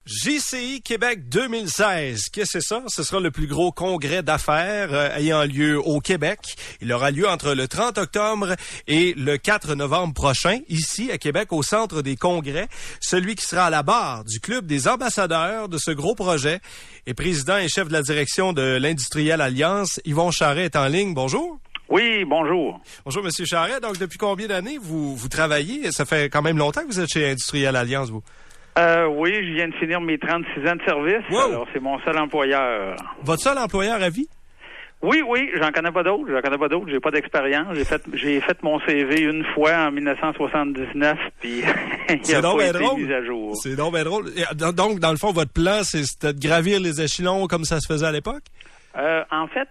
JCI Québec 2016, qu'est-ce que c'est ça? Ce sera le plus gros congrès d'affaires ayant lieu au Québec. Il aura lieu entre le 30 octobre et le 4 novembre prochain, ici à Québec, au Centre des congrès. Celui qui sera à la barre du Club des ambassadeurs de ce gros projet est président et chef de la direction de l'Industrielle Alliance. Yvon Charret est en ligne. Bonjour. Oui, bonjour. Bonjour, Monsieur Charret. Donc, depuis combien d'années vous travaillez? Ça fait quand même longtemps que vous êtes chez Industrielle Alliance, vous? Oui, je viens de finir mes 36 ans de service. Wow. Alors, c'est mon seul employeur. Votre seul employeur à vie? Oui, j'en connais pas d'autres. J'ai pas d'expérience. J'ai fait mon CV une fois en 1979, puis il a pas été mis à jour. C'est donc bien drôle. Donc, dans le fond, votre plan, c'était de gravir les échelons comme ça se faisait à l'époque? En fait,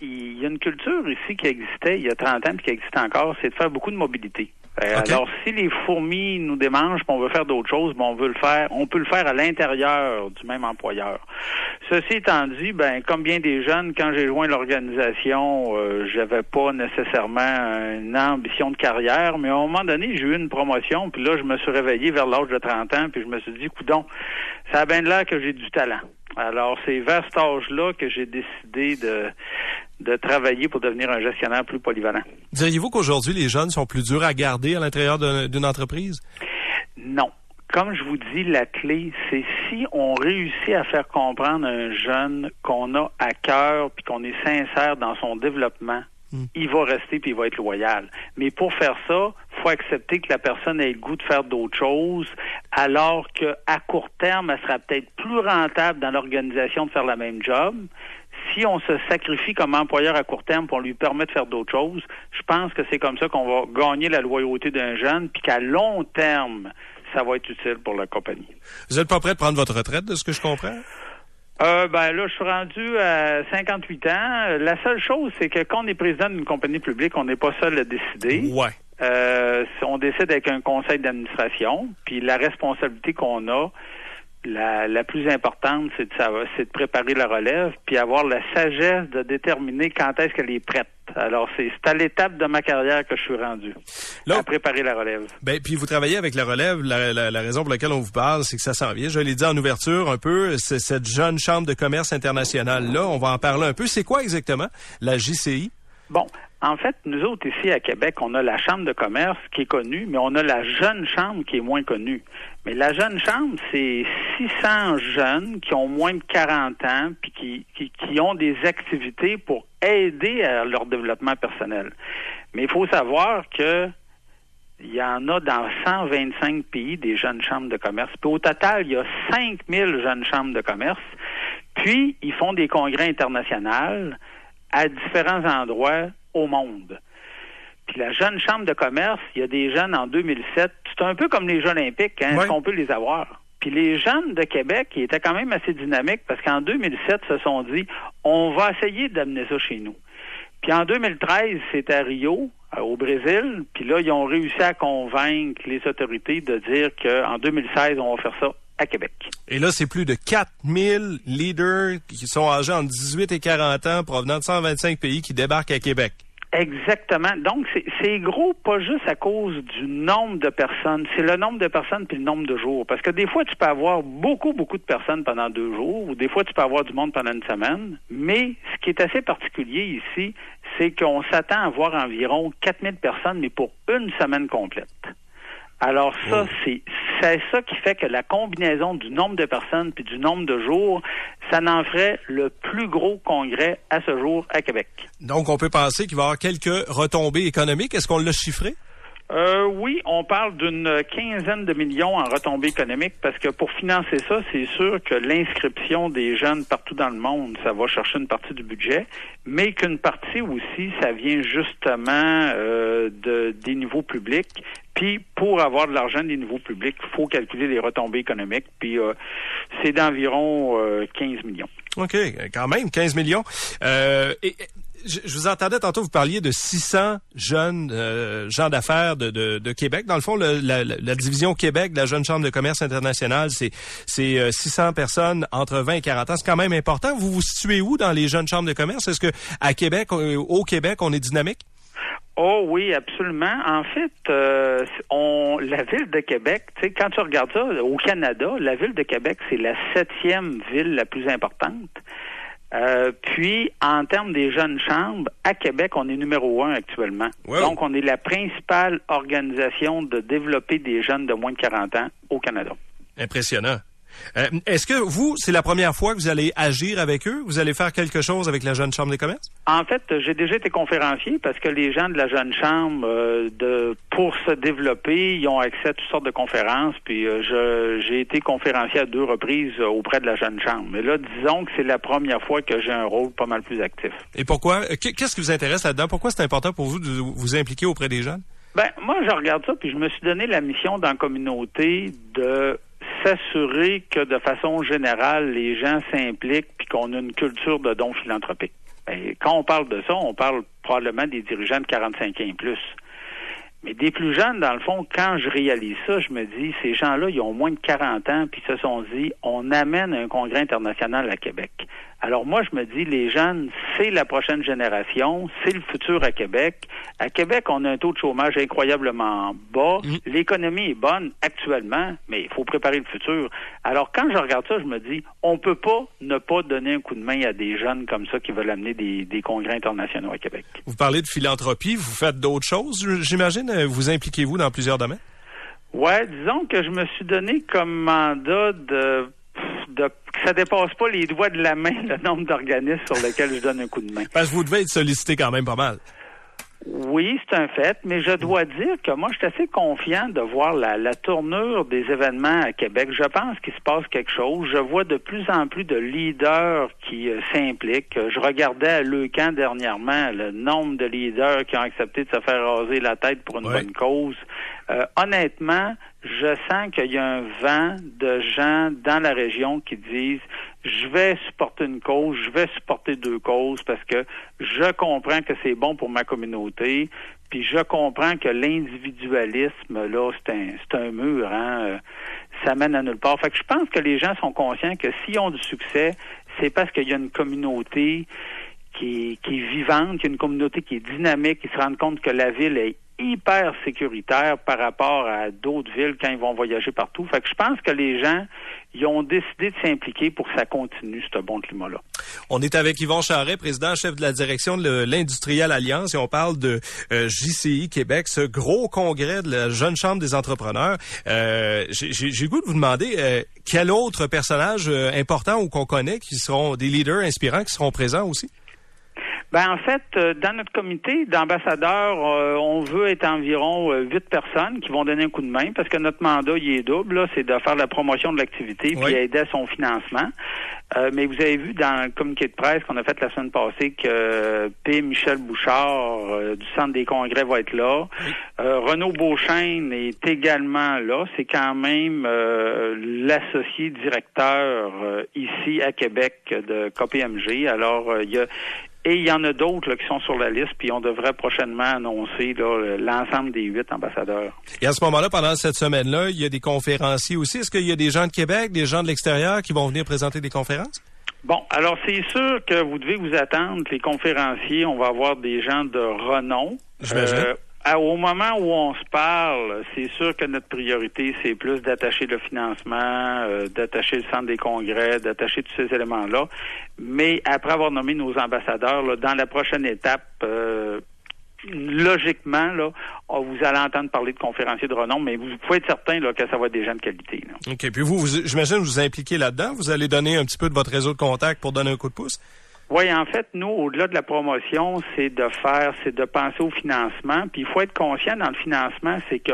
il y a une culture ici qui existait il y a 30 ans et qui existe encore, c'est de faire beaucoup de mobilité. Okay. Alors, si les fourmis nous démangent, qu'on veut faire d'autres choses, on peut le faire à l'intérieur du même employeur. Ceci étant dit, comme bien des jeunes, quand j'ai joint l'organisation, j'avais pas nécessairement une ambition de carrière, mais à un moment donné, j'ai eu une promotion, puis là, je me suis réveillé vers l'âge de 30 ans, puis je me suis dit, coudonc, ça a bien l'air que j'ai du talent. Alors, c'est vers cet âge-là que j'ai décidé de travailler pour devenir un gestionnaire plus polyvalent. Diriez-vous qu'aujourd'hui, les jeunes sont plus durs à garder à l'intérieur d'une entreprise? Non. Comme je vous dis, la clé, c'est si on réussit à faire comprendre à un jeune qu'on a à cœur puis qu'on est sincère dans son développement, il va rester puis il va être loyal. Mais pour faire ça, faut accepter que la personne ait le goût de faire d'autres choses, alors que à court terme, elle sera peut-être plus rentable dans l'organisation de faire la même job. Si on se sacrifie comme employeur à court terme pour lui permettre de faire d'autres choses, je pense que c'est comme ça qu'on va gagner la loyauté d'un jeune, puis qu'à long terme, ça va être utile pour la compagnie. Vous n'êtes pas prêt de prendre votre retraite, de ce que je comprends? Là, je suis rendu à 58 ans. La seule chose, c'est que quand on est président d'une compagnie publique, on n'est pas seul à décider. Ouais. On décide avec un conseil d'administration, puis la responsabilité qu'on a, la plus importante, c'est de préparer la relève, puis avoir la sagesse de déterminer quand est-ce qu'elle est prête. Alors, c'est à l'étape de ma carrière que je suis rendu, à préparer la relève. Puis vous travaillez avec la relève. La raison pour laquelle on vous parle, c'est que ça s'en vient. Je l'ai dit en ouverture un peu, c'est cette jeune chambre de commerce internationale-là. On va en parler un peu. C'est quoi exactement la JCI? Bon, en fait, nous autres, ici à Québec, on a la chambre de commerce qui est connue, mais on a la jeune chambre qui est moins connue. Mais la jeune chambre, c'est 600 jeunes qui ont moins de 40 ans puis qui ont des activités pour aider à leur développement personnel. Mais il faut savoir que il y en a dans 125 pays des jeunes chambres de commerce. Puis au total, il y a 5000 jeunes chambres de commerce. Puis, ils font des congrès internationaux à différents endroits au monde. Puis la jeune chambre de commerce, il y a des jeunes en 2007, c'est un peu comme les Jeux olympiques, hein, est-ce qu'on peut les avoir? Puis les jeunes de Québec, qui étaient quand même assez dynamiques, parce qu'en 2007, se sont dit, on va essayer d'amener ça chez nous. Puis en 2013, c'était à Rio, au Brésil, puis là, ils ont réussi à convaincre les autorités de dire qu'en 2016, on va faire ça à Québec. Et là, c'est plus de 4000 leaders qui sont âgés entre 18 et 40 ans, provenant de 125 pays, qui débarquent à Québec. Exactement. Donc, c'est gros, pas juste à cause du nombre de personnes. C'est le nombre de personnes puis le nombre de jours. Parce que des fois, tu peux avoir beaucoup de personnes pendant 2 jours, ou des fois, tu peux avoir du monde pendant une semaine. Mais ce qui est assez particulier ici, c'est qu'on s'attend à voir environ 4000 personnes, mais pour une semaine complète. Alors ça, c'est ça qui fait que la combinaison du nombre de personnes puis du nombre de jours, ça en ferait le plus gros congrès à ce jour à Québec. Donc, on peut penser qu'il va y avoir quelques retombées économiques. Est-ce qu'on l'a chiffré? Oui, on parle d'une quinzaine de millions en retombées économiques parce que pour financer ça, c'est sûr que l'inscription des jeunes partout dans le monde, ça va chercher une partie du budget, mais qu'une partie aussi, ça vient justement des niveaux publics. Puis, pour avoir de l'argent des niveaux publics, il faut calculer les retombées économiques. Puis, c'est d'environ 15 millions. OK, quand même, 15 millions. Je vous entendais tantôt, vous parliez de 600 jeunes gens d'affaires de Québec. Dans le fond, la division Québec de la Jeune Chambre de commerce internationale, c'est 600 personnes entre 20 et 40 ans. C'est quand même important. Vous vous situez où dans les jeunes chambres de commerce? Est-ce que à Québec, au Québec, on est dynamique? Oh oui, absolument. En fait, la ville de Québec, tu sais, quand tu regardes ça, au Canada, la ville de Québec, c'est la 7e ville la plus importante. Puis, en termes des jeunes chambres, à Québec, on est numéro 1 actuellement. Wow. Donc, on est la principale organisation de développer des jeunes de moins de 40 ans au Canada. Impressionnant. Est-ce que vous, c'est la première fois que vous allez agir avec eux? Vous allez faire quelque chose avec la Jeune Chambre des commerces? En fait, j'ai déjà été conférencier parce que les gens de la Jeune Chambre, pour se développer, ils ont accès à toutes sortes de conférences. Puis j'ai été conférencier à 2 reprises auprès de la Jeune Chambre. Mais là, disons que c'est la première fois que j'ai un rôle pas mal plus actif. Et pourquoi? Qu'est-ce qui vous intéresse là-dedans? Pourquoi c'est important pour vous de vous impliquer auprès des jeunes? Ben, moi, je regarde ça, puis je me suis donné la mission dans la communauté de s'assurer que, de façon générale, les gens s'impliquent puis qu'on a une culture de dons philanthropiques. Ben, quand on parle de ça, on parle probablement des dirigeants de 45 ans et plus. Mais des plus jeunes, dans le fond, quand je réalise ça, je me dis, ces gens-là, ils ont moins de 40 ans, puis se sont dit, on amène un congrès international à Québec. Alors moi, je me dis, les jeunes, c'est la prochaine génération, c'est le futur à Québec. À Québec, on a un taux de chômage incroyablement bas. L'économie est bonne actuellement, mais il faut préparer le futur. Alors quand je regarde ça, je me dis, on peut pas ne pas donner un coup de main à des jeunes comme ça qui veulent amener des congrès internationaux à Québec. Vous parlez de philanthropie, vous faites d'autres choses, j'imagine. Vous impliquez-vous dans plusieurs domaines? Ouais, disons que je me suis donné comme mandat que ça dépasse pas les doigts de la main le nombre d'organismes sur lesquels je donne un coup de main. Parce que vous devez être sollicité quand même pas mal. Oui, c'est un fait, mais je dois dire que moi, je suis assez confiant de voir la tournure des événements à Québec. Je pense qu'il se passe quelque chose. Je vois de plus en plus de leaders qui s'impliquent. Je regardais à Leucan dernièrement le nombre de leaders qui ont accepté de se faire raser la tête pour une bonne cause. Honnêtement, je sens qu'il y a un vent de gens dans la région qui disent « Je vais supporter une cause, je vais supporter 2 causes parce que je comprends que c'est bon pour ma communauté, puis je comprends que l'individualisme, là, c'est un mur, hein, ça mène à nulle part. » Fait que je pense que les gens sont conscients que s'ils ont du succès, c'est parce qu'il y a une communauté qui est vivante, qu'il y a une communauté qui est dynamique, qui se rendent compte que la ville est hyper sécuritaire par rapport à d'autres villes quand ils vont voyager partout. Fait que je pense que les gens, ils ont décidé de s'impliquer pour que ça continue, ce bon climat-là. On est avec Yvon Charret, président, chef de la direction de l'Industrielle Alliance, et on parle de JCI Québec, ce gros congrès de la Jeune Chambre des entrepreneurs. J'ai le goût de vous demander quel autre personnage important ou qu'on connaît qui seront des leaders inspirants qui seront présents aussi? Ben en fait, dans notre comité d'ambassadeurs, on veut être environ 8 personnes qui vont donner un coup de main parce que notre mandat, il est double, là, c'est de faire la promotion de l'activité puis aider à son financement. Mais vous avez vu dans le communiqué de presse qu'on a fait la semaine passée que P. Michel Bouchard du Centre des congrès va être là. Renaud Beauchesne est également là. C'est quand même l'associé directeur ici à Québec de KPMG. Alors, il y en a d'autres là, qui sont sur la liste, puis on devrait prochainement annoncer là, l'ensemble des 8 ambassadeurs. Et à ce moment-là, pendant cette semaine-là, il y a des conférenciers aussi. Est-ce qu'il y a des gens de Québec, des gens de l'extérieur qui vont venir présenter des conférences? Bon, alors c'est sûr que vous devez vous attendre. Les conférenciers, on va avoir des gens de renom. J'imagine. Au moment où on se parle, c'est sûr que notre priorité, c'est plus d'attacher le financement, d'attacher le centre des congrès, d'attacher tous ces éléments-là. Mais après avoir nommé nos ambassadeurs, là, dans la prochaine étape, logiquement, là, vous allez entendre parler de conférenciers de renom, mais vous pouvez être certain là, que ça va être des gens de qualité. Là. OK. Puis j'imagine que vous impliquez là-dedans. Vous allez donner un petit peu de votre réseau de contacts pour donner un coup de pouce? Oui, en fait, nous, au-delà de la promotion, c'est de penser au financement. Puis il faut être conscient dans le financement, c'est que,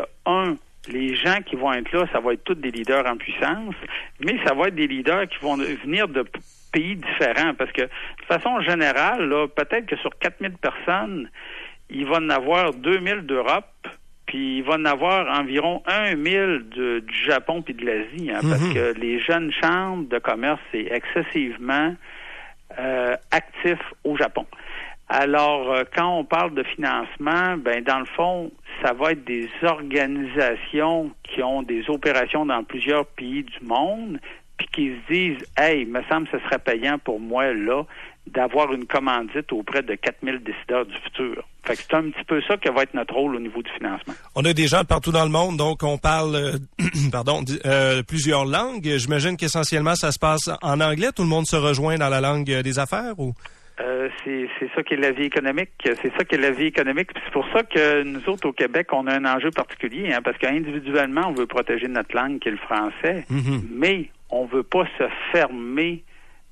les gens qui vont être là, ça va être tous des leaders en puissance, mais ça va être des leaders qui vont venir de pays différents. Parce que, de façon générale, là, peut-être que sur 4000 personnes, il va en avoir 2000 d'Europe, puis il va en avoir environ 1000 du Japon puis de l'Asie, hein, parce que les jeunes chambres de commerce, c'est excessivement actif au Japon. Alors, quand on parle de financement, ben dans le fond, ça va être des organisations qui ont des opérations dans plusieurs pays du monde, puis qui se disent « Hey, il me semble que ce serait payant pour moi, là, d'avoir une commandite auprès de 4000 décideurs du futur. » Fait que c'est un petit peu ça qui va être notre rôle au niveau du financement. On a des gens de partout dans le monde, donc on parle plusieurs langues. J'imagine qu'essentiellement, ça se passe en anglais. Tout le monde se rejoint dans la langue des affaires ou... C'est ça qui est la vie économique. C'est ça qui est la vie économique. C'est pour ça que nous autres, au Québec, on a un enjeu particulier, hein, parce qu'individuellement, on veut protéger notre langue, qui est le français, mais on veut pas se fermer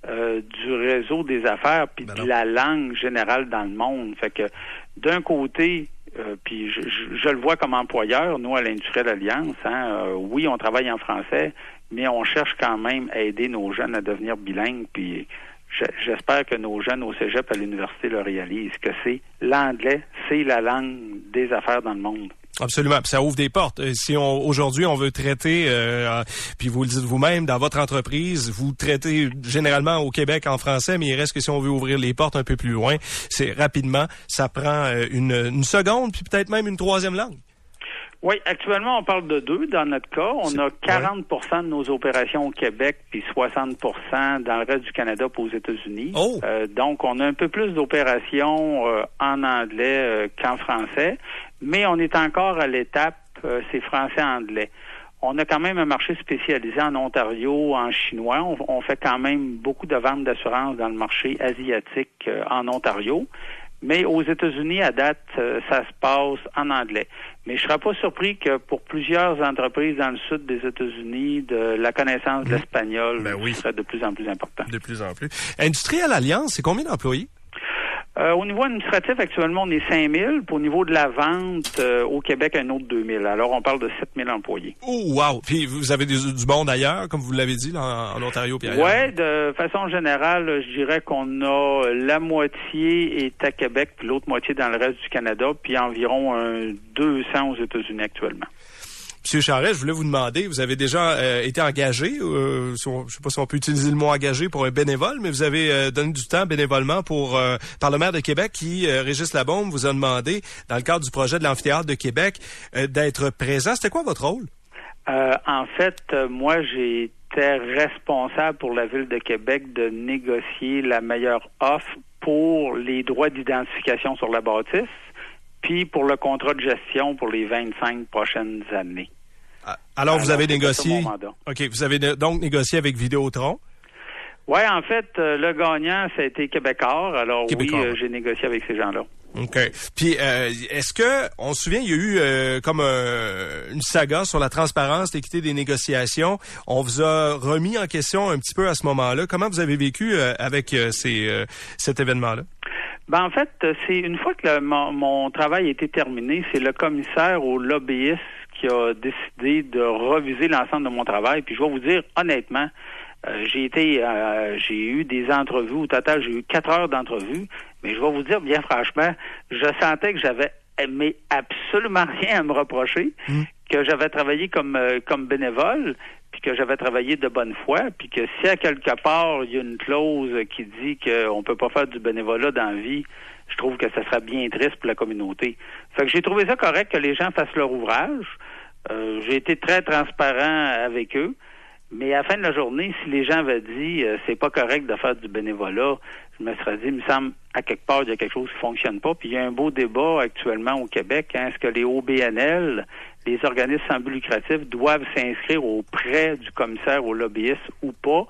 du réseau des affaires puis de la langue générale dans le monde. Fait que, d'un côté, puis je le vois comme employeur, nous, à l'Industrielle Alliance, oui, on travaille en français, mais on cherche quand même à aider nos jeunes à devenir bilingues, puis j'espère que nos jeunes au cégep à l'université le réalisent, que l'anglais, c'est la langue des affaires dans le monde. Absolument, puis ça ouvre des portes. Si aujourd'hui on veut traiter, puis vous le dites vous-même, dans votre entreprise, vous traitez généralement au Québec en français, mais il reste que si on veut ouvrir les portes un peu plus loin, c'est rapidement, ça prend une seconde, puis peut-être même une troisième langue. Oui, actuellement, on parle de 2 dans notre cas. On a 40 de nos opérations au Québec, puis 60 dans le reste du Canada et aux États-Unis. Oh. Donc, on a un peu plus d'opérations en anglais qu'en français, mais on est encore à l'étape, c'est français-anglais. On a quand même un marché spécialisé en Ontario, en chinois. On fait quand même beaucoup de ventes d'assurance dans le marché asiatique en Ontario. Mais aux États-Unis, à date, ça se passe en anglais. Mais je ne serais pas surpris que pour plusieurs entreprises dans le sud des États-Unis, de la connaissance de l'espagnol serait de plus en plus important. De plus en plus. Industrielle Alliance, c'est combien d'employés? Au niveau administratif, actuellement, on est 5000. Puis au niveau de la vente, au Québec, un autre 2000. Alors, on parle de 7000 employés. Oh, wow! Puis vous avez du monde ailleurs, comme vous l'avez dit, là, en Ontario puis ailleurs? Oui, de façon générale, je dirais qu'on a la moitié est à Québec, puis l'autre moitié dans le reste du Canada, puis environ 200 aux États-Unis actuellement. Monsieur Charest, je voulais vous demander, vous avez déjà été engagé, je sais pas si on peut utiliser le mot engagé pour un bénévole, mais vous avez donné du temps bénévolement par le maire de Québec qui, Régis Labaume, vous a demandé, dans le cadre du projet de l'amphithéâtre de Québec, d'être présent. C'était quoi votre rôle? En fait, moi, j'étais responsable pour la Ville de Québec de négocier la meilleure offre pour les droits d'identification sur la bâtisse, puis pour le contrat de gestion pour les 25 prochaines années. Alors vous avez négocié... OK, vous avez donc négocié avec Vidéotron? Oui, en fait, le gagnant, ça a été Québecor. Alors j'ai négocié avec ces gens-là. OK. Puis, est-ce que, on se souvient, il y a eu comme une saga sur la transparence, l'équité des négociations. On vous a remis en question un petit peu à ce moment-là. Comment vous avez vécu avec cet événement-là? En fait, c'est une fois que mon travail a été terminé, c'est le commissaire au lobbyiste qui a décidé de reviser l'ensemble de mon travail. Puis je vais vous dire, honnêtement, j'ai eu des entrevues. Au total, j'ai eu 4 heures d'entrevues. Mais je vais vous dire, bien franchement, je sentais que j'avais absolument rien à me reprocher, que j'avais travaillé comme bénévole, puis que j'avais travaillé de bonne foi, puis que si à quelque part, il y a une clause qui dit qu'on peut pas faire du bénévolat dans la vie, je trouve que ça serait bien triste pour la communauté. Fait que j'ai trouvé ça correct que les gens fassent leur ouvrage. J'ai été très transparent avec eux. Mais à la fin de la journée, si les gens avaient dit c'est pas correct de faire du bénévolat, je me serais dit, il me semble, à quelque part, il y a quelque chose qui fonctionne pas. Puis il y a un beau débat actuellement au Québec. Est-ce que les OBNL, les organismes sans but lucratif, doivent s'inscrire auprès du commissaire au lobbyiste ou pas?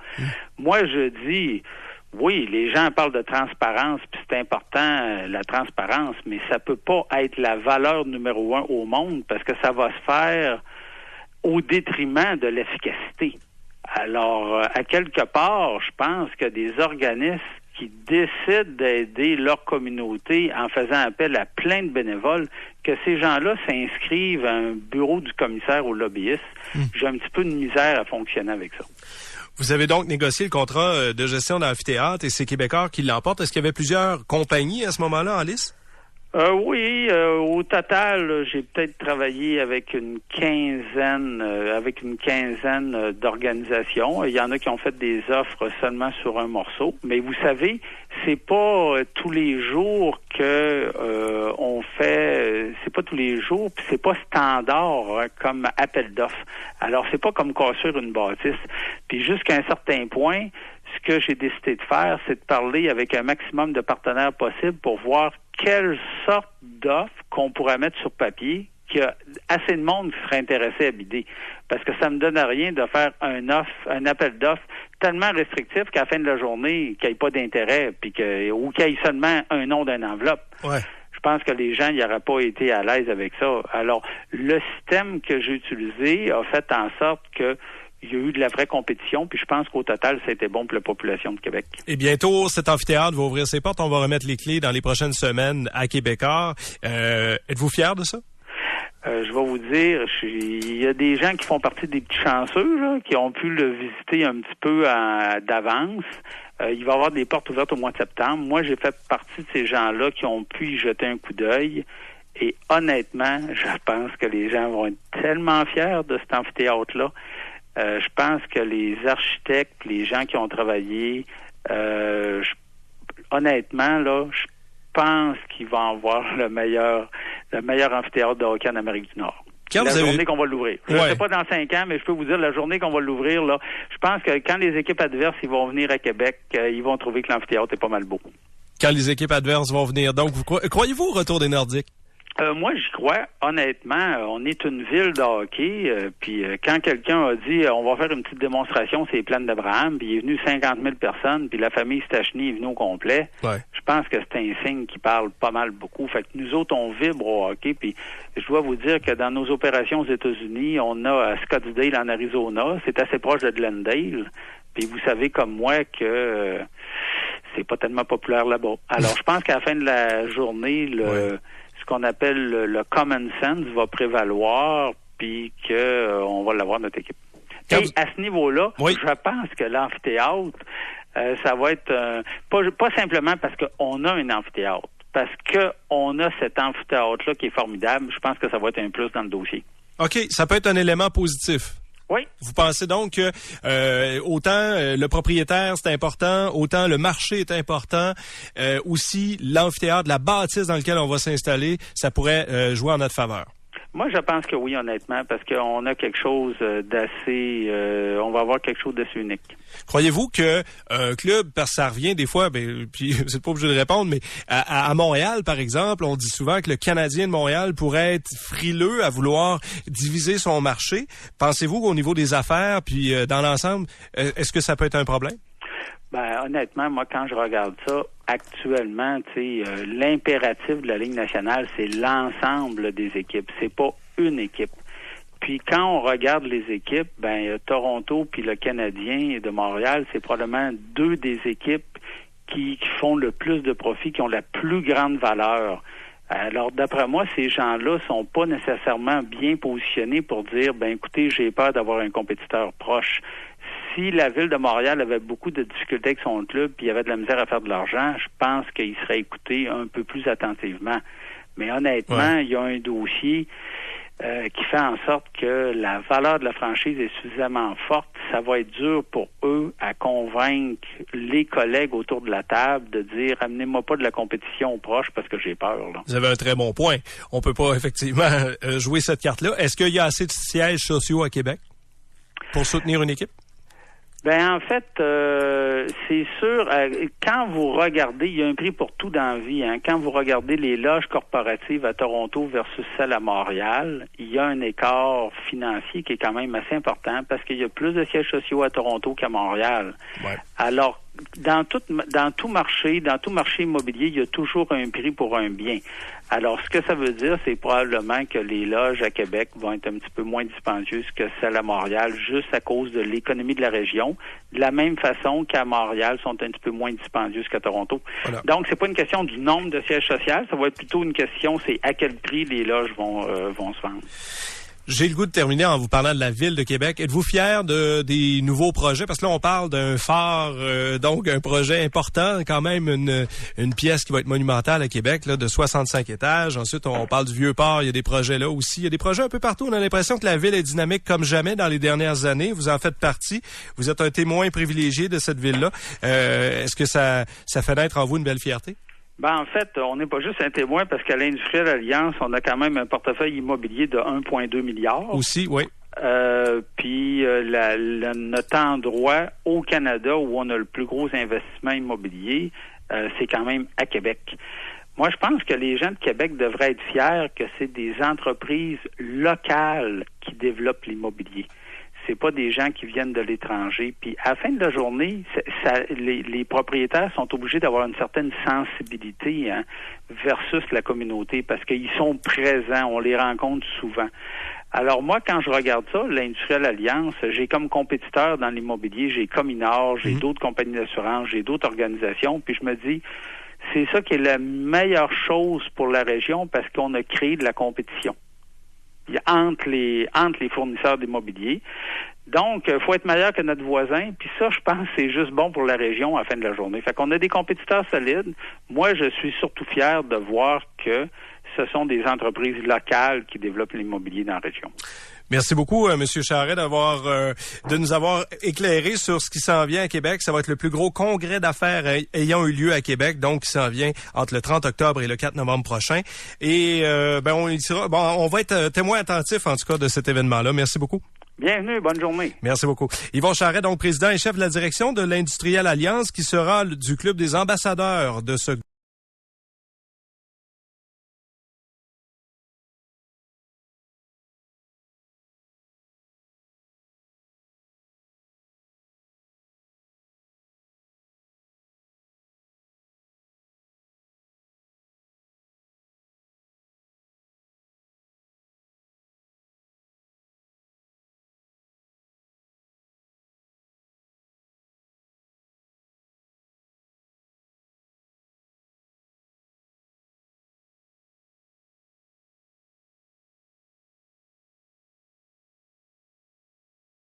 Moi, je dis, oui, les gens parlent de transparence, puis c'est important, la transparence, mais ça peut pas être la valeur numéro 1 au monde parce que ça va se faire au détriment de l'efficacité. Alors, à quelque part, je pense que des organismes qui décident d'aider leur communauté en faisant appel à plein de bénévoles, que ces gens-là s'inscrivent à un bureau du commissaire au lobbyiste. J'ai un petit peu de misère à fonctionner avec ça. Vous avez donc négocié le contrat de gestion d'amphithéâtre et c'est Québecor qui l'emporte. Est-ce qu'il y avait plusieurs compagnies à ce moment-là en lice? Oui, au total, j'ai peut-être travaillé avec une quinzaine d'organisations. Il y en a qui ont fait des offres seulement sur un morceau. Mais vous savez, c'est pas tous les jours que on fait. C'est pas tous les jours, puis c'est pas standard comme appel d'offres. Alors c'est pas comme construire une bâtisse. Puis jusqu'à un certain point, ce que j'ai décidé de faire, c'est de parler avec un maximum de partenaires possible pour voir quelle sorte d'offre qu'on pourrait mettre sur papier, qu'il y a assez de monde qui serait intéressé à bider. Parce que ça me donne rien de faire un appel d'offres tellement restrictif qu'à la fin de la journée, qu'il n'y ait pas d'intérêt, ou qu'il y ait seulement un nom d'une enveloppe. Ouais. Je pense que les gens n'auraient pas été à l'aise avec ça. Alors, le système que j'ai utilisé a fait en sorte que il y a eu de la vraie compétition, puis je pense qu'au total, c'était bon pour la population de Québec. Et bientôt, cet amphithéâtre va ouvrir ses portes. On va remettre les clés dans les prochaines semaines à Québécois. Êtes-vous fiers de ça? Je vais vous dire, il y a des gens qui font partie des petits chanceux, là, qui ont pu le visiter un petit peu d'avance. Il va y avoir des portes ouvertes au mois de septembre. Moi, j'ai fait partie de ces gens-là qui ont pu y jeter un coup d'œil. Et honnêtement, je pense que les gens vont être tellement fiers de cet amphithéâtre-là. Je pense que les architectes, les gens qui ont travaillé, honnêtement, là, je pense qu'ils vont avoir le meilleur amphithéâtre de hockey en Amérique du Nord. Journée qu'on va l'ouvrir. Je ne sais pas dans 5 ans, mais je peux vous dire, la journée qu'on va l'ouvrir, là, je pense que quand les équipes adverses ils vont venir à Québec, ils vont trouver que l'amphithéâtre est pas mal beau. Quand les équipes adverses vont venir. Donc, croyez-vous au retour des Nordiques? Moi, j'y crois. Honnêtement, on est une ville de hockey. Puis quand quelqu'un a dit on va faire une petite démonstration sur les plaines d'Abraham, puis il est venu 50 000 personnes, puis la famille Stachny est venue au complet, je pense que c'est un signe qui parle pas mal beaucoup. Fait que nous autres, on vibre au hockey. Puis je dois vous dire que dans nos opérations aux États-Unis, on a à Scottsdale, en Arizona. C'est assez proche de Glendale. Puis vous savez comme moi que c'est pas tellement populaire là-bas. Alors, je pense qu'à la fin de la journée, ce qu'on appelle le common sense va prévaloir, puis on va l'avoir notre équipe. Et à ce niveau-là, je pense que l'amphithéâtre, ça va être pas simplement parce qu'on a un amphithéâtre, parce qu'on a cet amphithéâtre-là qui est formidable. Je pense que ça va être un plus dans le dossier. OK, ça peut être un élément positif. Oui. Vous pensez donc que autant le propriétaire, c'est important, autant le marché est important, aussi l'amphithéâtre, la bâtisse dans laquelle on va s'installer, ça pourrait jouer en notre faveur? Moi, je pense que oui, honnêtement, parce qu'on a quelque chose d'assez... on va avoir quelque chose d'assez unique. Croyez-vous que un club, parce que ça revient des fois, puis vous n'êtes pas obligé de répondre, mais à Montréal, par exemple, on dit souvent que le Canadien de Montréal pourrait être frileux à vouloir diviser son marché. Pensez-vous qu'au niveau des affaires, puis dans l'ensemble, est-ce que ça peut être un problème? Honnêtement, moi, quand je regarde ça, actuellement, l'impératif de la Ligue nationale, c'est l'ensemble des équipes. C'est pas une équipe. Puis quand on regarde les équipes, Toronto puis le Canadien de Montréal, c'est probablement 2 des équipes qui font le plus de profit, qui ont la plus grande valeur. Alors, d'après moi, ces gens-là sont pas nécessairement bien positionnés pour dire, écoutez, j'ai peur d'avoir un compétiteur proche. Si la Ville de Montréal avait beaucoup de difficultés avec son club puis il y avait de la misère à faire de l'argent, je pense qu'il serait écouté un peu plus attentivement. Mais honnêtement, il y a un dossier qui fait en sorte que la valeur de la franchise est suffisamment forte. Ça va être dur pour eux à convaincre les collègues autour de la table de dire « Amenez-moi pas de la compétition proche parce que j'ai peur. » Vous avez un très bon point. On peut pas effectivement jouer cette carte-là. Est-ce qu'il y a assez de sièges sociaux à Québec pour soutenir une équipe? En fait, c'est sûr, quand vous regardez, il y a un prix pour tout dans la vie, hein. Quand vous regardez les loges corporatives à Toronto versus celles à Montréal, il y a un écart financier qui est quand même assez important parce qu'il y a plus de sièges sociaux à Toronto qu'à Montréal. Ouais. Alors, dans tout marché immobilier, il y a toujours un prix pour un bien. Alors, ce que ça veut dire, c'est probablement que les loges à Québec vont être un petit peu moins dispendieuses que celles à Montréal, juste à cause de l'économie de la région. De la même façon qu'à Montréal, sont un petit peu moins dispendieuses qu'à Toronto. Voilà. Donc, c'est pas une question du nombre de sièges sociaux, ça va être plutôt une question, c'est à quel prix les loges vont se vendre. J'ai le goût de terminer en vous parlant de la Ville de Québec. Êtes-vous fier des nouveaux projets? Parce que là, on parle d'un phare, donc un projet important, quand même une pièce qui va être monumentale à Québec, là, de 65 étages. Ensuite, on parle du Vieux-Port, il y a des projets là aussi. Il y a des projets un peu partout. On a l'impression que la Ville est dynamique comme jamais dans les dernières années. Vous en faites partie. Vous êtes un témoin privilégié de cette ville-là. Est-ce que ça fait naître en vous une belle fierté? Ben, en fait, on n'est pas juste un témoin parce qu'à l'Industrielle Alliance, on a quand même un portefeuille immobilier de 1,2 milliard. Aussi, oui. Puis notre endroit au Canada où on a le plus gros investissement immobilier, c'est quand même à Québec. Moi, je pense que les gens de Québec devraient être fiers que c'est des entreprises locales qui développent l'immobilier. C'est pas des gens qui viennent de l'étranger. Puis à la fin de la journée, les propriétaires sont obligés d'avoir une certaine sensibilité versus la communauté parce qu'ils sont présents, on les rencontre souvent. Alors moi, quand je regarde ça, l'Industrielle Alliance, j'ai comme compétiteur dans l'immobilier, j'ai Cominor, j'ai d'autres compagnies d'assurance, j'ai d'autres organisations, puis je me dis, c'est ça qui est la meilleure chose pour la région parce qu'on a créé de la compétition entre les fournisseurs d'immobilier. Donc, il faut être meilleur que notre voisin. Puis ça, je pense, c'est juste bon pour la région à la fin de la journée. Fait qu'on a des compétiteurs solides. Moi, je suis surtout fier de voir que ce sont des entreprises locales qui développent l'immobilier dans la région. Merci beaucoup, M. Charret, de nous avoir éclairé sur ce qui s'en vient à Québec. Ça va être le plus gros congrès d'affaires ayant eu lieu à Québec, donc qui s'en vient entre le 30 octobre et le 4 novembre prochain. Et on va être témoin attentif, en tout cas, de cet événement-là. Merci beaucoup. Bienvenue, bonne journée. Merci beaucoup. Yvon Charret, donc président et chef de la direction de l'Industrielle Alliance, qui sera du club des ambassadeurs de ce